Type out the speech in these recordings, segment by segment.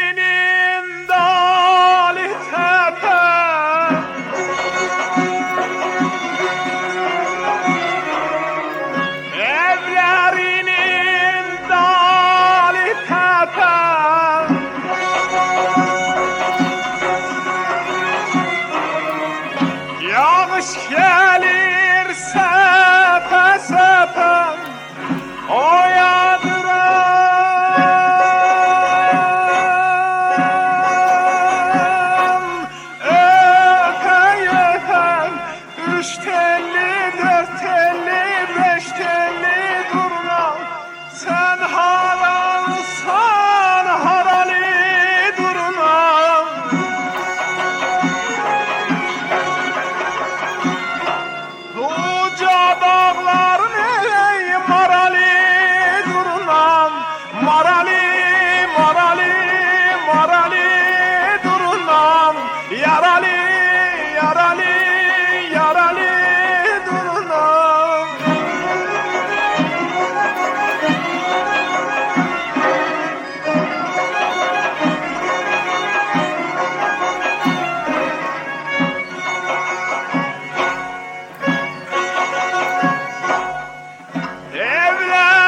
Evlerinin dali tepe, evlerinin dali tepe, yağış gelir sepe sepe, o üç telli, dört telli, beş telli durnam. Sen haralsan harali durnam. Uca dağların ey marali durnam. Marali, marali, marali durnam. Yarali, yarali, yarali durnam.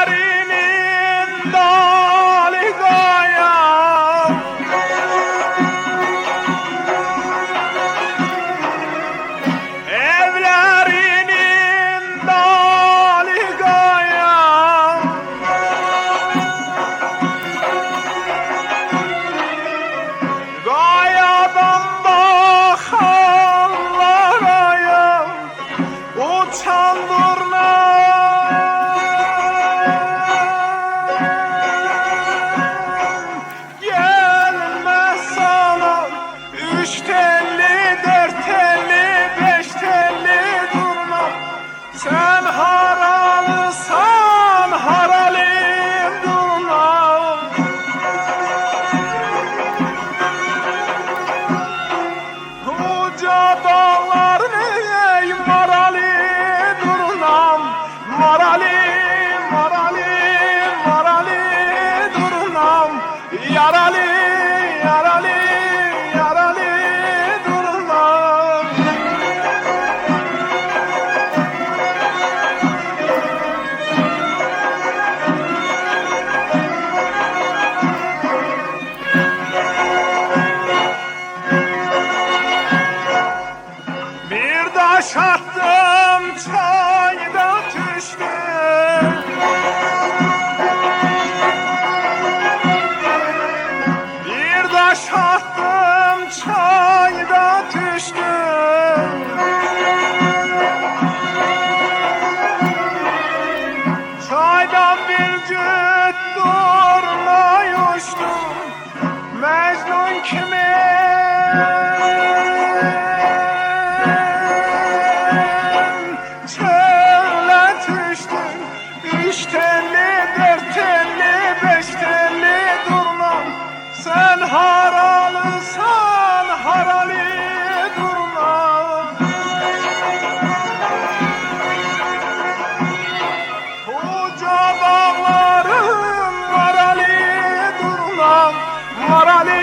Evlerinin dali gaya, evlerinin dali gaya, gayadan bakanlar aya, uçan gelmez sana. Üç telli, dört telli, beş telli durnam. Sen haralsan haralim durnam. Uca dağların ey marali durnam. Marali, marali, marali durnam. Yarali, yarali, yarali durnam. Bir taş attım çayda düştüm. Bir taş attım çayda düştüm. Çaydan bir cüt durna uçtum. Mecnun kimi çöle düştüm. Üç telli, dört telli, beş telli durnam. Sen haralsan harali durnam. Uca dağların marali durnam. Marali,